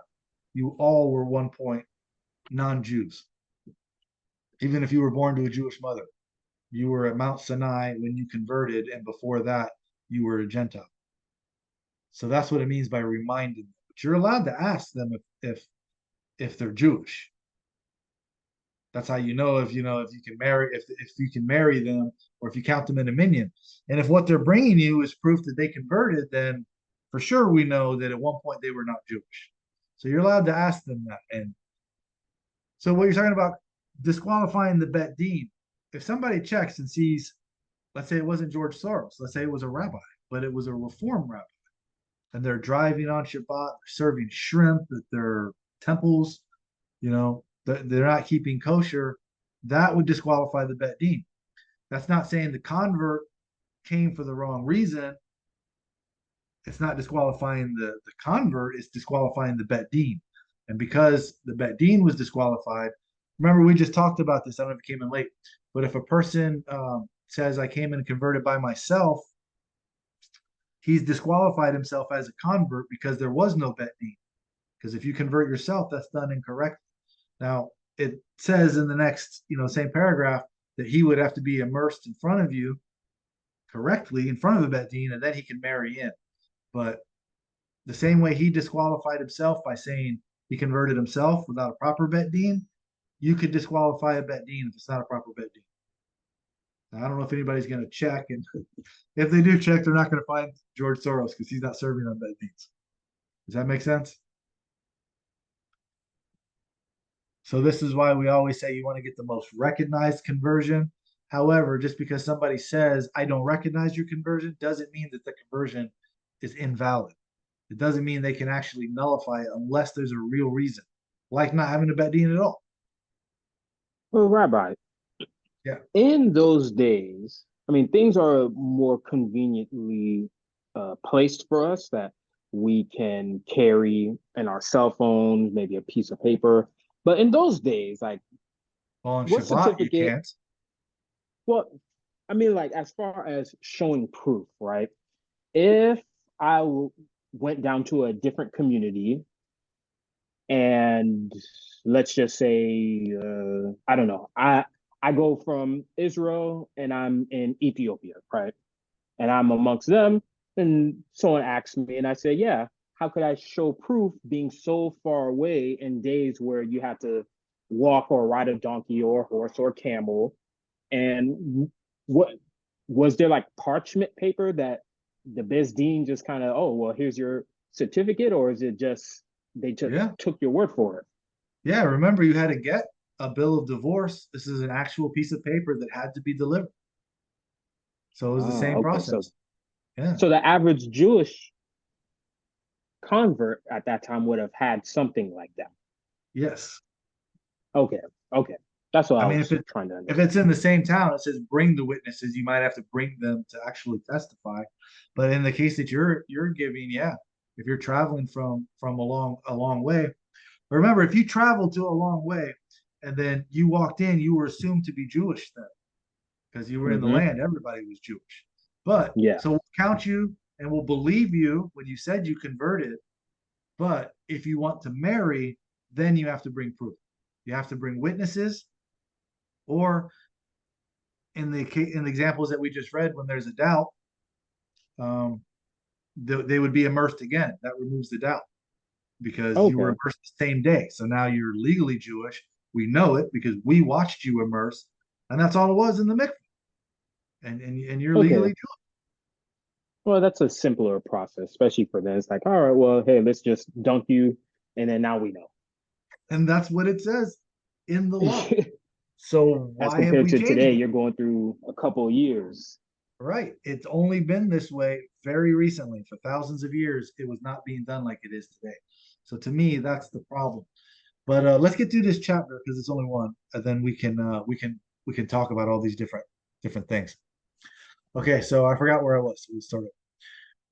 You all were one point non-Jews. Even if you were born to a Jewish mother, you were at Mount Sinai when you converted, and before that, you were a Gentile. So that's what it means by reminding them. But you're allowed to ask them if they're Jewish. That's how you know if you can marry them, or if you count them in a minyan. And if what they're bringing you is proof that they converted, then for sure we know that at one point they were not Jewish. So you're allowed to ask them that. And so what you're talking about disqualifying the Bet Din, if somebody checks and sees, let's say it wasn't George Soros, let's say it was a rabbi, but it was a reform rabbi, and they're driving on Shabbat, serving shrimp at their temples, they're not keeping kosher, that would disqualify the Bet Din. That's not saying the convert came for the wrong reason. It's not disqualifying the convert, it's disqualifying the Bet Din. And because the Bet Din was disqualified, remember we just talked about this, I don't know if it came in late, but if a person says, I came and converted by myself, he's disqualified himself as a convert because there was no Bet Din. Because if you convert yourself, that's done incorrectly. Now, it says in the next, same paragraph that he would have to be immersed in front of you correctly in front of the Bet Din, and then he can marry in. But the same way he disqualified himself by saying he converted himself without a proper Bet Din, you could disqualify a Bet Din if it's not a proper Bet Din. Now, I don't know if anybody's going to check, and if they do check, they're not going to find George Soros because he's not serving on Bet Dins. Does that make sense? So this is why we always say you want to get the most recognized conversion. However, just because somebody says, I don't recognize your conversion, doesn't mean that the conversion is invalid. It doesn't mean they can actually nullify it unless there's a real reason, like not having a Bet Din at all. Well, Rabbi, Yeah. in those days, I mean, things are more conveniently placed for us that we can carry in our cell phones, maybe a piece of paper. But in those days, like, On what Shabbat, you certificate? can't. Well, I mean, like, as far as showing proof, right? If I went down to a different community and let's just say, I don't know, I go from Israel and I'm in Ethiopia, right? And I'm amongst them, and someone asks me, and I say, yeah, how could I show proof being so far away in days where you have to walk or ride a donkey or a horse or a camel? And what was there, like, parchment paper that the Beis Din just kind of, oh, well, here's your certificate, or is it just they just Yeah. took your word for it? Yeah. Remember, you had to get a bill of divorce. This is an actual piece of paper that had to be delivered. So it was the Ah, same okay. So process. Yeah. so the average Jewish convert at that time would have had something like that. Yes. Okay, okay. That's what I I mean, was trying to if understand. it's in the same town, it says bring the witnesses. You might have to bring them to actually testify. But in the case that you're giving, yeah, if you're traveling from a long way, remember if you traveled to a long way and then you walked in, you were assumed to be Jewish then because you were in the Mm-hmm. land. Everybody was Jewish. But Yeah. so we'll count you and we'll believe you when you said you converted. But if you want to marry, then you have to bring proof. You have to bring witnesses, or in the examples that we just read, when there's a doubt, um, they would be immersed again. That removes the doubt because you were Okay. immersed the same day. So now you're legally Jewish. We know it because we watched you immerse, and that's all it was in the mikveh. And you're Okay. legally Jewish. Well, that's a simpler process, especially for them. It's like, all right, well, hey, let's just dunk you, and then now we know. And that's what it says in the law. So As why have compared we to changed today, it? you're going through a couple of years. Right. It's only been this way very recently. For thousands of years, it was not being done like it is today. So to me, that's the problem. But let's get through this chapter because it's only one, and then we can talk about all these different things. Okay, so I forgot where I was. So we started.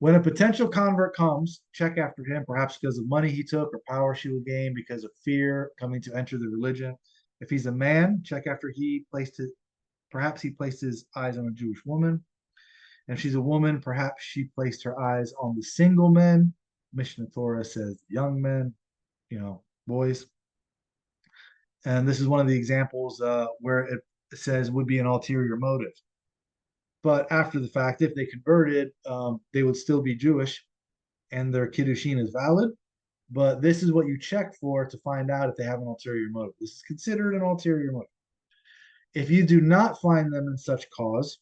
When a potential convert comes, check after him, perhaps because of money he took or power she will gain because of fear coming to enter the religion. If he's a man, check after perhaps he placed his eyes on a Jewish woman. And if she's a woman, perhaps she placed her eyes on the single men. Mishnah Torah says young men, boys. And this is one of the examples where it says would be an ulterior motive. But after the fact, if they converted, they would still be Jewish and their kiddushin is valid. But this is what you check for to find out if they have an ulterior motive. This is considered an ulterior motive. If you do not find them in such cause,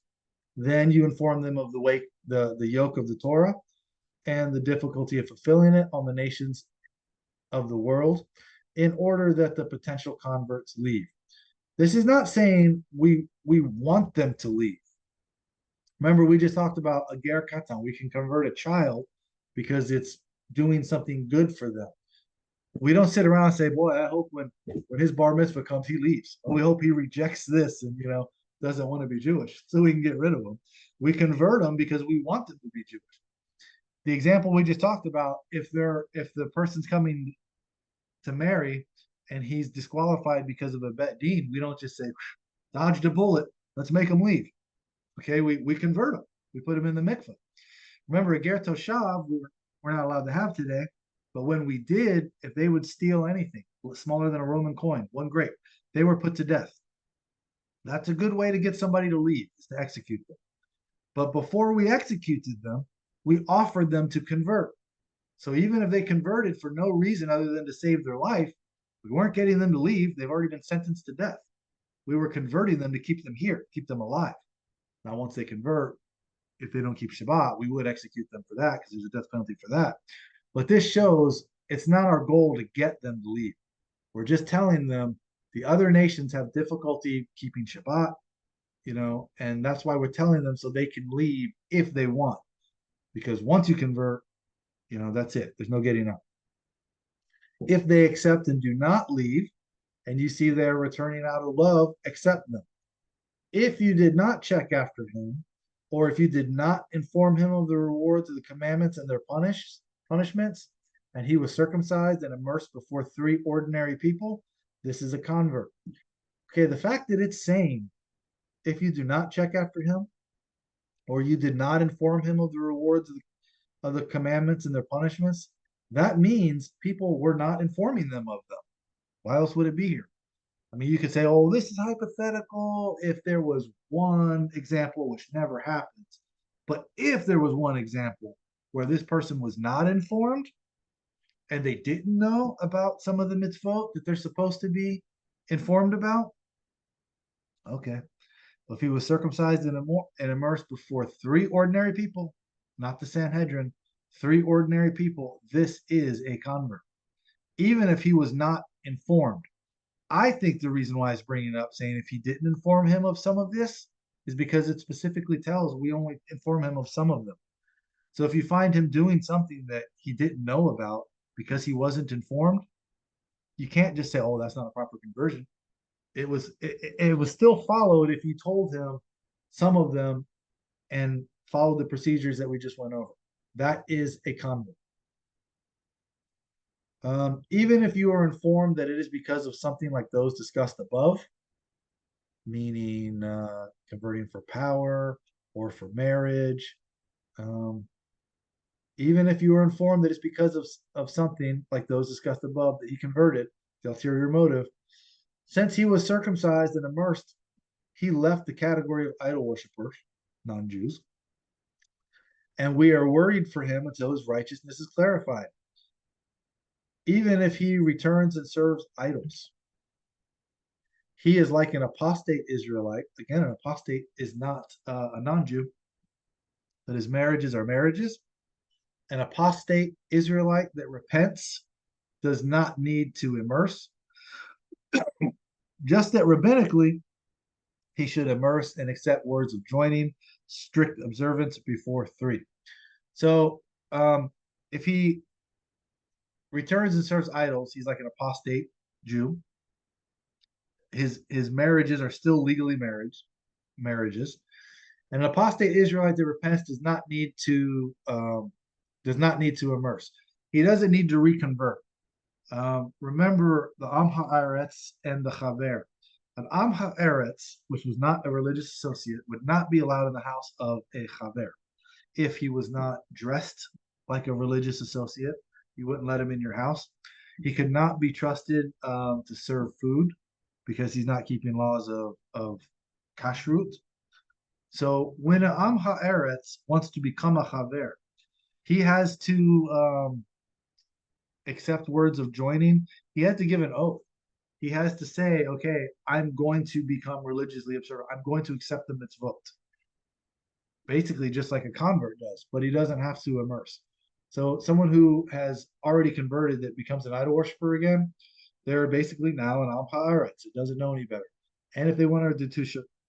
then you inform them of the yoke of the Torah and the difficulty of fulfilling it on the nations of the world in order that the potential converts leave. This is not saying we want them to leave. Remember, we just talked about a ger katan. We can convert a child because it's doing something good for them. We don't sit around and say, boy, I hope when his bar mitzvah comes, he leaves. We hope he rejects this and, doesn't want to be Jewish so we can get rid of him. We convert them because we want them to be Jewish. The example we just talked about, if the person's coming to marry and he's disqualified because of a bet deed, we don't just say, dodged a bullet, let's make him leave. Okay, we convert him. We put him in the mikveh. Remember, a ger toshav, we're not allowed to have today, but when we did, if they would steal anything smaller than a Roman coin, 1 grape, they were put to death. That's a good way to get somebody to leave, is to execute them. But before we executed them, we offered them to convert. So even if they converted for no reason other than to save their life, we weren't getting them to leave. They've already been sentenced to death. We were converting them to keep them here, keep them alive. Now, once they convert, if they don't keep Shabbat, we would execute them for that because there's a death penalty for that. But this shows it's not our goal to get them to leave. We're just telling them the other nations have difficulty keeping Shabbat, and that's why we're telling them so they can leave if they want. Because once you convert, that's it. There's no getting out. If they accept and do not leave, and you see they're returning out of love, accept them. If you did not check after him, or if you did not inform him of the rewards of the commandments and their punishments, and he was circumcised and immersed before 3 ordinary people, this is a convert. Okay, the fact that it's saying, if you do not check after him, or you did not inform him of the rewards of the commandments and their punishments, that means people were not informing them of them. Why else would it be here? I mean, you could say, oh, this is hypothetical if there was one example, which never happens. But if there was one example where this person was not informed and they didn't know about some of the mitzvot that they're supposed to be informed about, okay. If he was circumcised and immersed before 3 ordinary people, not the Sanhedrin, 3 ordinary people, this is a convert. Even if he was not informed. I think the reason why it's bringing it up, saying if he didn't inform him of some of this, is because it specifically tells we only inform him of some of them. So if you find him doing something that he didn't know about because he wasn't informed, you can't just say, oh, that's not a proper conversion. It was still followed if you told him some of them and followed the procedures that we just went over. That is a convert. Even if you are informed that it is because of something like those discussed above, meaning converting for power or for marriage, even if you are informed that it's because of something like those discussed above that he converted, the ulterior motive, since he was circumcised and immersed, he left the category of idol worshippers, non-Jews, and we are worried for him until his righteousness is clarified. Even if he returns and serves idols, he is like an apostate Israelite. Again, an apostate is not a non-Jew, but his marriages are marriages. An apostate Israelite that repents does not need to immerse. Just that rabbinically, he should immerse and accept words of joining, strict observance before 3. So if he returns and serves idols, he's like an apostate Jew. His marriages are still legally marriages. And an apostate Israelite that repents does not need to immerse. He doesn't need to reconvert. Remember the Am Haaretz and the Chaver. An Am Ha'eretz, which was not a religious associate, would not be allowed in the house of a Chaver. If he was not dressed like a religious associate, you wouldn't let him in your house. He could not be trusted to serve food because he's not keeping laws of kashrut. So when an Am Ha'eretz wants to become a Chaver, he has to accept words of joining. He has to give an oath. He has to say, okay, I'm going to become religiously observant. I'm going to accept the mitzvot. Basically, just like a convert does, but he doesn't have to immerse. So someone who has already converted that becomes an idol worshiper again, they're basically now an Am Ha'aretz. It doesn't know any better. And if they want to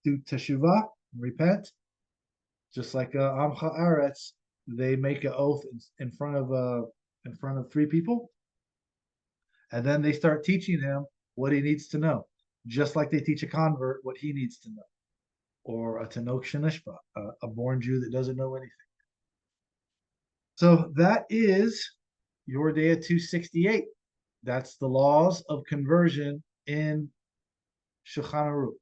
do teshuvah, repent, just like Am Ha'aretz, they make an oath in front of three people, and then they start teaching him what he needs to know, just like they teach a convert what he needs to know, or a Tanokh Shenishba, a born Jew that doesn't know anything. So that is Yoreh Deah 268. That's the laws of conversion in Shulchan Aruch.